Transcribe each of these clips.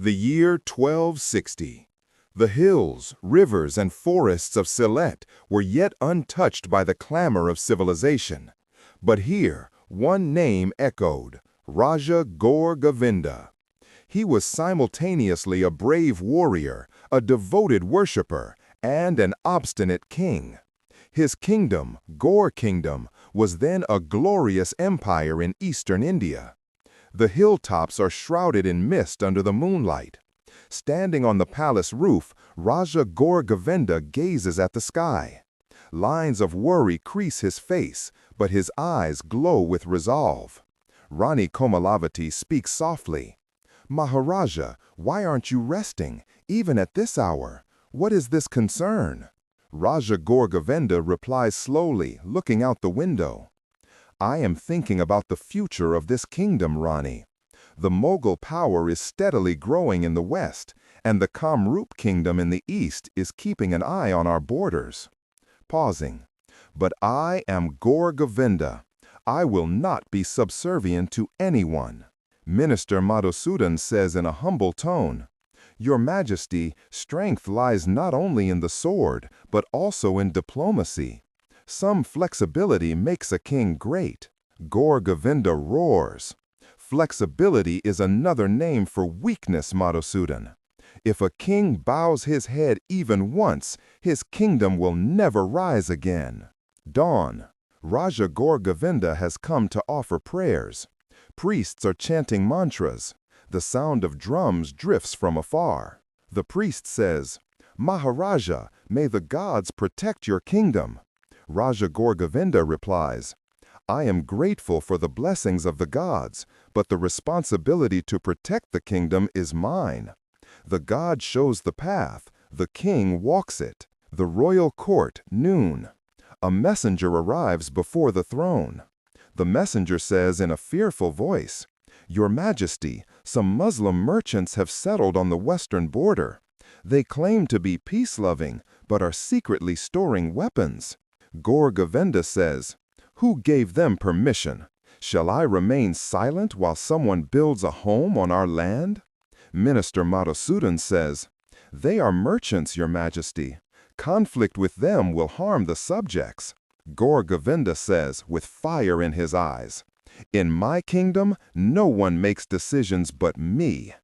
The year 1260. The hills, rivers, and forests of Sylhet were yet untouched by the clamor of civilization. But here, one name echoed: Raja Gour Govinda. He was simultaneously a brave warrior, a devoted worshipper, and an obstinate king. His kingdom, Gour Kingdom, was then a glorious empire in eastern India. The hilltops are shrouded in mist under the moonlight. Standing on the palace roof, Raja Gour Govinda gazes at the sky. Lines of worry crease his face, but his eyes glow with resolve. Rani Komalavati speaks softly. "Maharaja, why aren't you resting, even at this hour? What is this concern?" Raja Gour Govinda replies slowly, looking out the window. "I am thinking about the future of this kingdom, Rani. The Mughal power is steadily growing in the west, and the Kamrup Kingdom in the east is keeping an eye on our borders." Pausing. "But I am Gour Govinda. I will not be subservient to anyone." Minister Madhusudan says in a humble tone, "Your Majesty, strength lies not only in the sword, but also in diplomacy. Some flexibility makes a king great." Gour Govinda roars. "Flexibility is another name for weakness, Madhusudan. If a king bows his head even once, his kingdom will never rise again." Dawn. Raja Gour Govinda has come to offer prayers. Priests are chanting mantras. The sound of drums drifts from afar. The priest says, "Maharaja, may the gods protect your kingdom." Raja Gour Govinda replies, "I am grateful for the blessings of the gods, but the responsibility to protect the kingdom is mine. The god shows the path, the king walks it. The royal court, noon. A messenger arrives before the throne. The messenger says in a fearful voice, 'Your Majesty, some Muslim merchants have settled on the western border. They claim to be peace-loving, but are secretly storing weapons.' Gour Govinda says, 'Who gave them permission? Shall I remain silent while someone builds a home on our land?' Minister Madhusudan says, 'They are merchants, Your Majesty. Conflict with them will harm the subjects.' Gour Govinda says, with fire in his eyes, 'In my kingdom, no one makes decisions but me.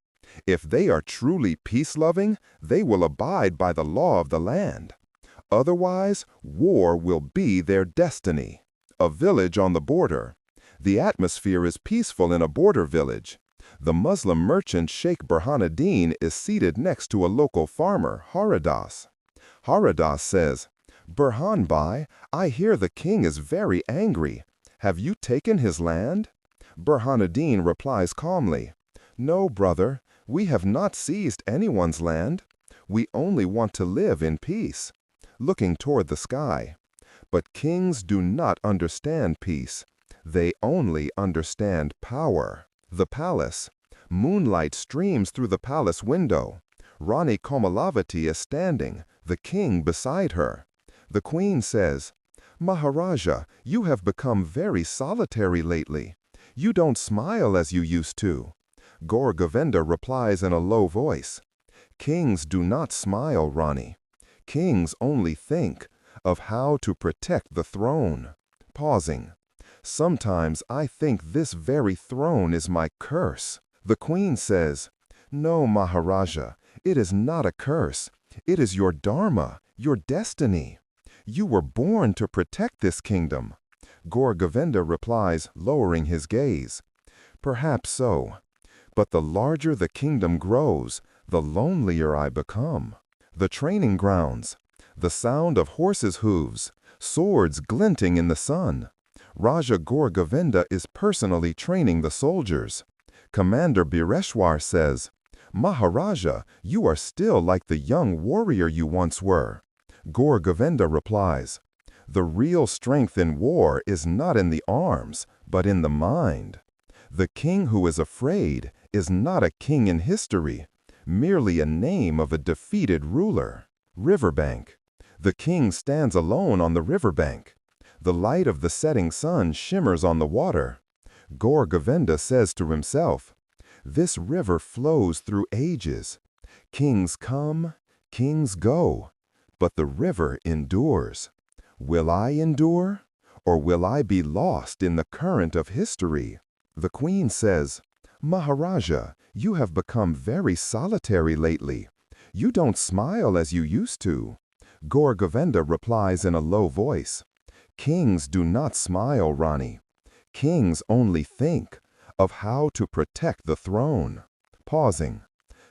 If they are truly peace-loving, they will abide by the law of the land. Otherwise, war will be their destiny.' A village on the border. The atmosphere is peaceful in a border village. The Muslim merchant Sheikh Burhanuddin is seated next to a local farmer, Haridas. Haridas says, 'Burhan Bhai, I hear the king is very angry. Have you taken his land?' Burhanuddin replies calmly, 'No, brother, we have not seized anyone's land. We only want to live in peace.' Looking toward the sky. But kings do not understand peace. They only understand power. The palace. Moonlight streams through the palace window. Rani Komalavati is standing, the king beside her. The queen says, 'Maharaja, you have become very solitary lately. You don't smile as you used to.' Gour Govinda replies in a low voice, 'Kings do not smile, Rani. Kings only think of how to protect the throne.' Pausing. 'Sometimes I think this very throne is my curse.' The queen says, 'No, Maharaja, it is not a curse. It is your dharma, your destiny. You were born to protect this kingdom.' Gour Govinda replies, lowering his gaze, 'Perhaps so. But the larger the kingdom grows, the lonelier I become.' The training grounds. The sound of horses' hooves, swords glinting in the sun. Raja Gour Govinda is personally training the soldiers. Commander Bireshwar says, 'Maharaja, you are still like the young warrior you once were.' Gour Govinda replies, 'The real strength in war is not in the arms, but in the mind. The king who is afraid is not a king in history, merely a name of a defeated ruler.' Riverbank. The king stands alone on the riverbank. The light of the setting sun shimmers on the water. Gour Govinda says to himself, This river flows through ages. Kings come, kings go, but the river endures. Will I endure, or will I be lost in the current of history? The queen says, Maharaja, you have become very solitary lately. You don't smile as you used to. Gour Govinda replies in a low voice, Kings do not smile, Rani. Kings only think of how to protect the throne. Pausing.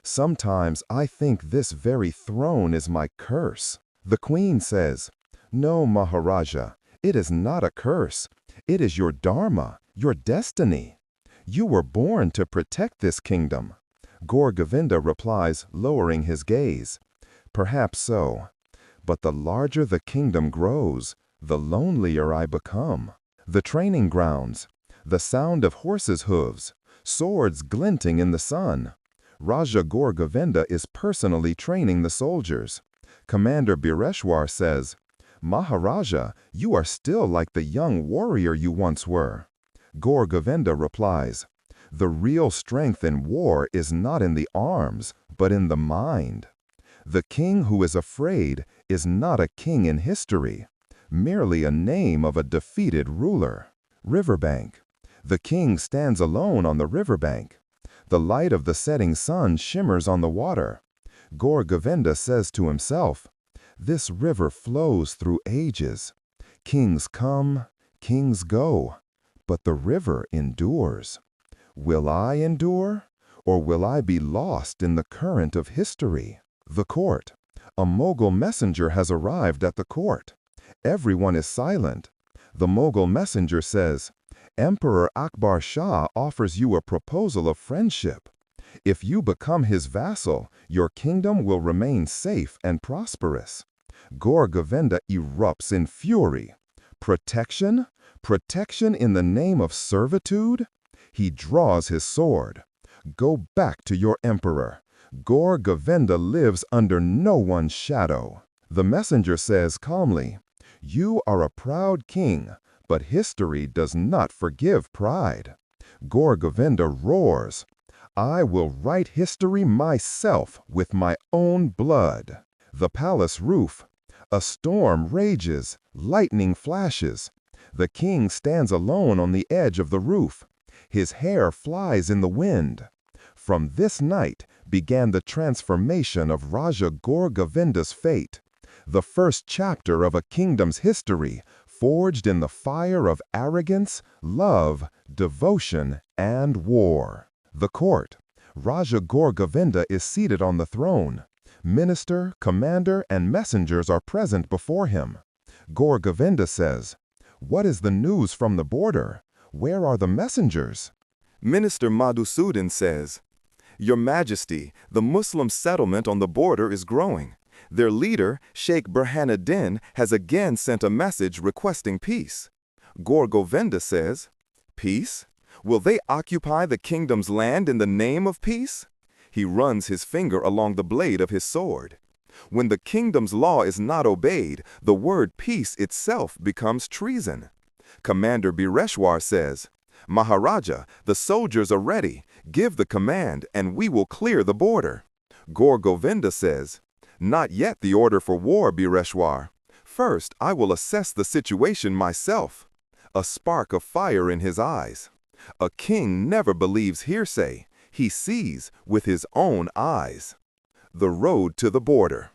Sometimes I think this very throne is my curse. The queen says, No, Maharaja, it is not a curse. It is your dharma, your destiny. You were born to protect this kingdom. Gour Govinda replies, lowering his gaze, Perhaps so, but the larger the kingdom grows, the lonelier I become. The training grounds, the sound of horses' hooves, swords glinting in the sun. Raja Gour Govinda is personally training the soldiers. Commander Bireshwar says, Maharaja, you are still like the young warrior you once were. Gour Govinda replies, The real strength in war is not in the arms, but in the mind. The king who is afraid is not a king in history, merely a name of a defeated ruler. Riverbank. The king stands alone on the riverbank. The light of the setting sun shimmers on the water. Gour Govinda says to himself, This river flows through ages. Kings come, kings go, but the river endures. Will I endure, or will I be lost in the current of history? The court. A Mughal messenger has arrived at the court. Everyone is silent. The Mughal messenger says, Emperor Akbar Shah offers you a proposal of friendship. If you become his vassal, your kingdom will remain safe and prosperous. Gour Govinda erupts in fury. Protection? Protection in the name of servitude? He draws his sword. Go back to your emperor. Gour Govinda lives under no one's shadow. The messenger says calmly, You are a proud king, but history does not forgive pride. Gour Govinda roars, I will write history myself with my own blood. The palace roof. A storm rages, lightning flashes. The king stands alone on the edge of the roof. His hair flies in the wind. From this night began the transformation of Raja Gour Govinda's fate, the first chapter of a kingdom's history, forged in the fire of arrogance, love, devotion, and war. The court. Raja Gour Govinda is seated on the throne. Minister, commander, and messengers are present before him. Gour Govinda says, What is the news from the border? Where are the messengers? Minister Madhusudan says, Your Majesty, the Muslim settlement on the border is growing. Their leader, Sheikh Burhanuddin, has again sent a message requesting peace. Gour Govinda says, Peace? Will they occupy the kingdom's land in the name of peace? He runs his finger along the blade of his sword. When the kingdom's law is not obeyed, the word peace itself becomes treason. Commander Bireshwar says, Maharaja, the soldiers are ready. Give the command, and we will clear the border. Gour Govinda says, Not yet the order for war, Bireshwar. First, I will assess the situation myself. A spark of fire in his eyes. A king never believes hearsay. He sees with his own eyes. The road to the border.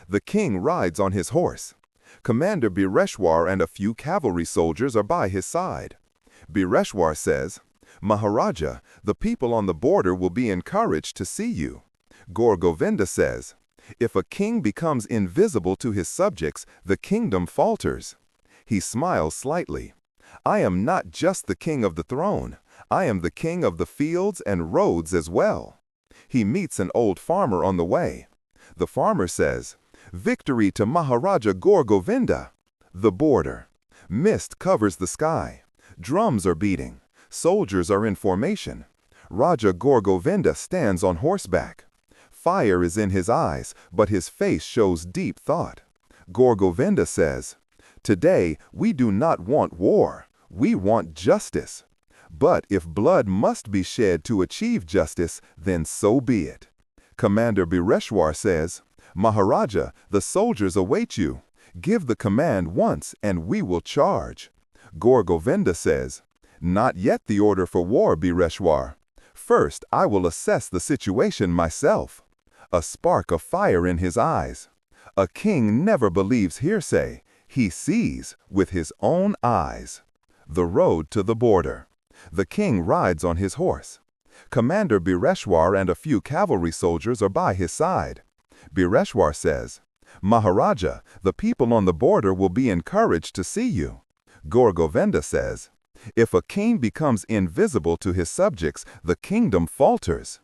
The king rides on his horse. Commander Bireshwar and a few cavalry soldiers are by his side. Bireshwar says, Maharaja, the people on the border will be encouraged to see you. Gour Govinda says, If a king becomes invisible to his subjects, the kingdom falters. He smiles slightly. I am not just the king of the throne. I am the king of the fields and roads as well. He meets an old farmer on the way. The farmer says, Victory to Maharaja Gour Govinda. The border. Mist covers the sky. Drums are beating. Soldiers are in formation. Raja Gour Govinda stands on horseback. Fire is in his eyes, but his face shows deep thought. Gour Govinda says, Today, we do not want war. We want justice. But if blood must be shed to achieve justice, then so be it. Commander Bireshwar says, Maharaja, the soldiers await you. Give the command once and we will charge. Gour Govinda says, Not yet the order for war, Bireshwar. First, I will assess the situation myself. A spark of fire in his eyes. A king never believes hearsay. He sees with his own eyes. The road to the border. The king rides on his horse. Commander Bireshwar and a few cavalry soldiers are by his side. Bireshwar says, Maharaja, the people on the border will be encouraged to see you. Gour Govinda says, If a king becomes invisible to his subjects, the kingdom falters.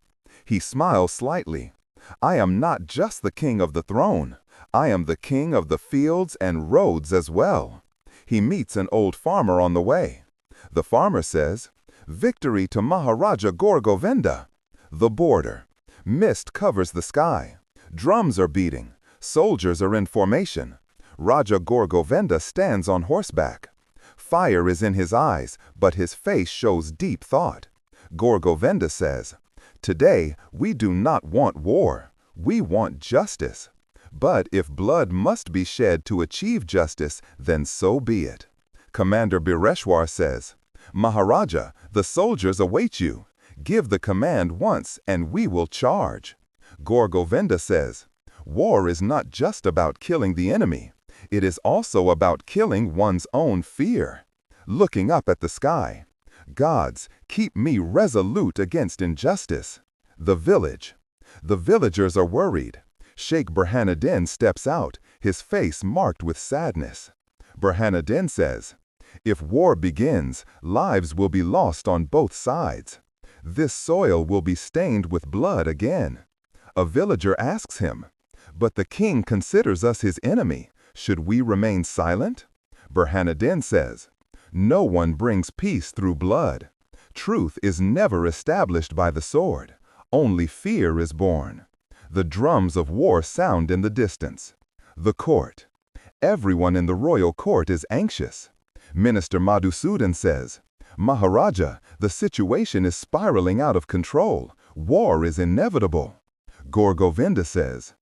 He smiles slightly. I am not just the king of the throne. I am the king of the fields and roads as well. He meets an old farmer on the way. The farmer says, Victory to Maharaja Gour Govinda. The border. Mist covers the sky. Drums are beating. Soldiers are in formation. Raja Gour Govinda stands on horseback. Fire is in his eyes, but his face shows deep thought. Gour Govinda says, Today, we do not want war. We want justice. But if blood must be shed to achieve justice, then so be it. Commander Bireshwar says, Maharaja, the soldiers await you. Give the command once and we will charge. Gour Govinda says, War is not just about killing the enemy. It is also about killing one's own fear. Looking up at the sky. Gods, keep me resolute against injustice. The village. The villagers are worried. Sheikh Burhanuddin steps out, his face marked with sadness. Burhanuddin says, If war begins, lives will be lost on both sides. This soil will be stained with blood again. A villager asks him, But the king considers us his enemy. Should we remain silent? Burhanuddin says, No one brings peace through blood. Truth is never established by the sword. Only fear is born. The drums of war sound in the distance. The court. Everyone in the royal court is anxious. Minister Madhusudan says, Maharaja, the situation is spiraling out of control. War is inevitable. Gour Govinda says,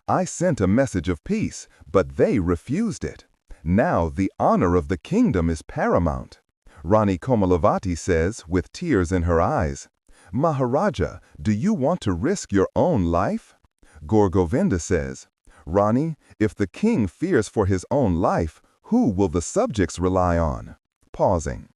I sent a message of peace, but they refused it. Now the honor of the kingdom is paramount. Rani Komalavati says, with tears in her eyes, Maharaja, do you want to risk your own life? Gour Govinda says, Rani, if the king fears for his own life, who will the subjects rely on? Pausing.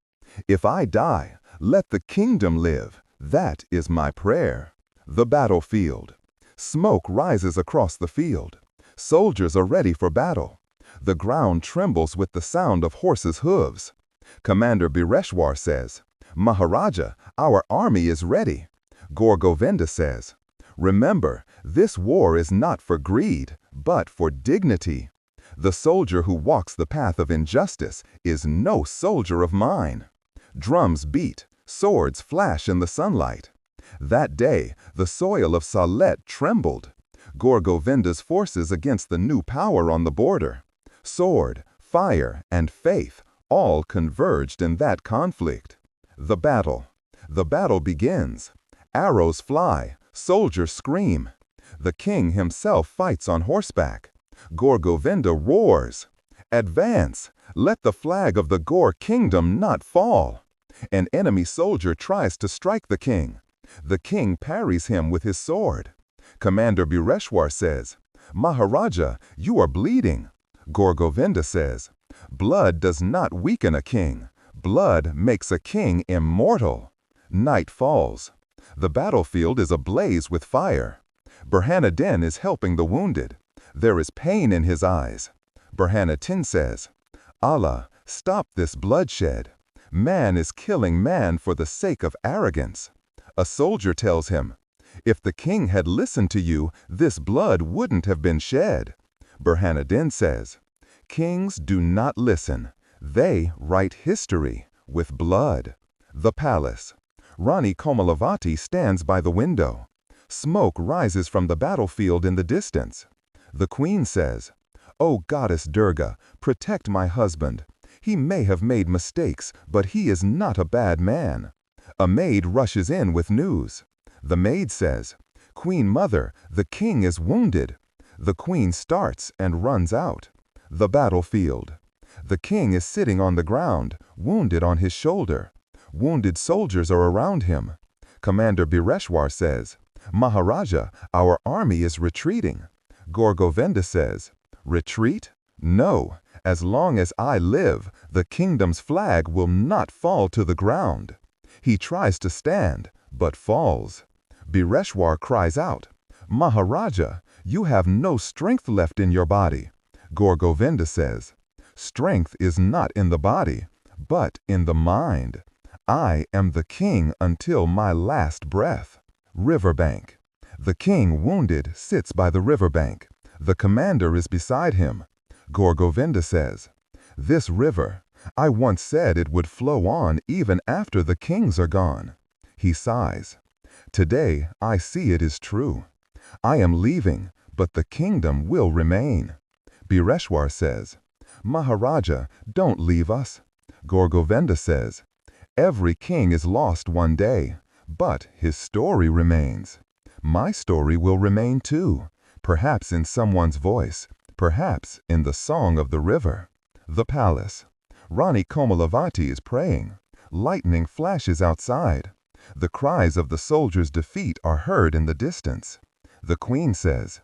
If I die, let the kingdom live. That is my prayer. The battlefield. Smoke rises across the field. Soldiers are ready for battle. The ground trembles with the sound of horses' hooves. Commander Bireshwar says, Maharaja, our army is ready. Gour Govinda says, Remember, this war is not for greed, but for dignity. The soldier who walks the path of injustice is no soldier of mine. Drums beat, swords flash in the sunlight. That day, the soil of Sylhet trembled. Gour Govinda's forces against the new power on the border. Sword, fire, and faith all converged in that conflict. The battle. The battle begins. Arrows fly. Soldiers scream. The king himself fights on horseback. Gour Govinda roars. Advance! Let the flag of the Gour Kingdom not fall. An enemy soldier tries to strike the king. The king parries him with his sword. Commander Bireshwar says, Maharaja, you are bleeding. Gour Govinda says, Blood does not weaken a king. Blood makes a king immortal. Night falls. The battlefield is ablaze with fire. Burhanuddin is helping the wounded. There is pain in his eyes. Burhanuddin says, Allah, stop this bloodshed. Man is killing man for the sake of arrogance. A soldier tells him, If the king had listened to you, this blood wouldn't have been shed. Burhanuddin says, Kings do not listen. They write history with blood. The palace. Rani Komalavati stands by the window. Smoke rises from the battlefield in the distance. The queen says, O goddess Durga, protect my husband. He may have made mistakes, but he is not a bad man. A maid rushes in with news. The maid says, "Queen Mother, the king is wounded." The queen starts and runs out. The battlefield. The king is sitting on the ground, wounded on his shoulder. Wounded soldiers are around him. Commander Bireshwar says, "Maharaja, our army is retreating." Gour Govinda says, "Retreat? No. As long as I live, the kingdom's flag will not fall to the ground." He tries to stand, but falls. Bireshwar cries out, "Maharaja, you have no strength left in your body." Gour Govinda says, "Strength is not in the body, but in the mind. I am the king until my last breath." Riverbank. The king, wounded, sits by the riverbank. The commander is beside him. Gour Govinda says, "This river, I once said it would flow on even after the kings are gone." He sighs. "Today I see it is true. I am leaving, but the kingdom will remain." Bireshwar says, "Maharaja, don't leave us." Gour Govinda says, "Every king is lost one day, but his story remains. My story will remain too, perhaps in someone's voice, perhaps in the song of the river." The palace. Rani Komalavati is praying. Lightning flashes outside. The cries of the soldiers' defeat are heard in the distance. The queen says,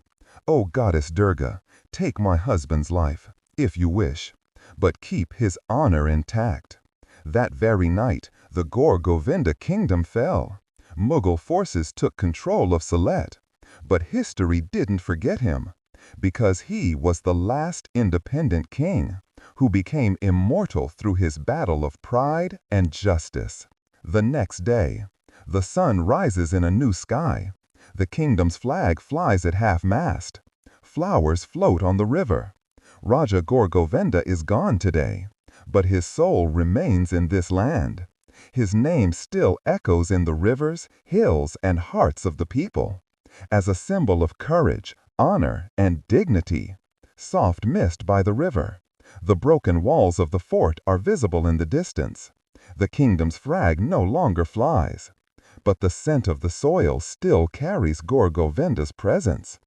"O goddess Durga, take my husband's life, if you wish, but keep his honor intact." That very night, the Gour Govinda kingdom fell. Mughal forces took control of Sylhet, but history didn't forget him, because he was the last independent king who became immortal through his battle of pride and justice. The next day, the sun rises in a new sky. The kingdom's flag flies at half-mast. Flowers float on the river. Raja Gour Govinda is gone today, but his soul remains in this land. His name still echoes in the rivers, hills, and hearts of the people, as a symbol of courage, honor, and dignity. Soft mist by the river. The broken walls of the fort are visible in the distance. The kingdom's flag no longer flies, but the scent of the soil still carries Gour Govinda's presence.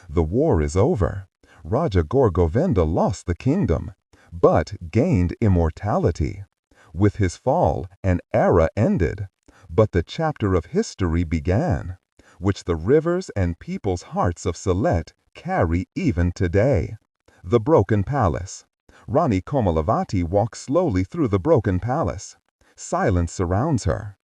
The war is over. Raja Gour Govinda lost the kingdom, but gained immortality. With his fall, an era ended, but the chapter of history began, which the rivers and people's hearts of Sylhet carry even today. The broken palace. Rani Komalavati walks slowly through the broken palace. Silence surrounds her.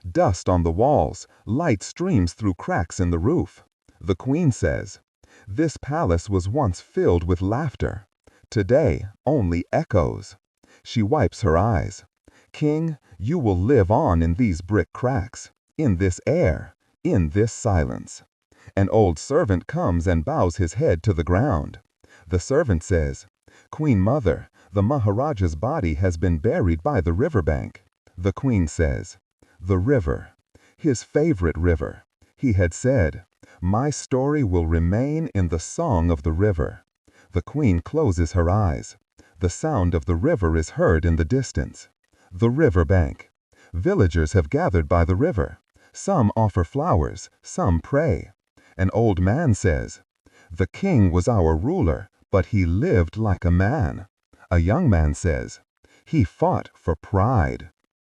Dust on the walls, light streams through cracks in the roof. The queen says, "This palace was once filled with laughter. Today, only echoes." She wipes her eyes. "King, you will live on in these brick cracks, in this air, in this silence." An old servant comes and bows his head to the ground. The servant says, "Queen Mother, the Maharaja's body has been buried by the riverbank." The queen says, "The river, his favorite river." He had said, "My story will remain in the song of the river." The queen closes her eyes. The sound of the river is heard in the distance. The river bank. Villagers have gathered by the river. Some offer flowers, some pray. An old man says, "The king was our ruler, but he lived like a man." A young man says, "He fought for pride."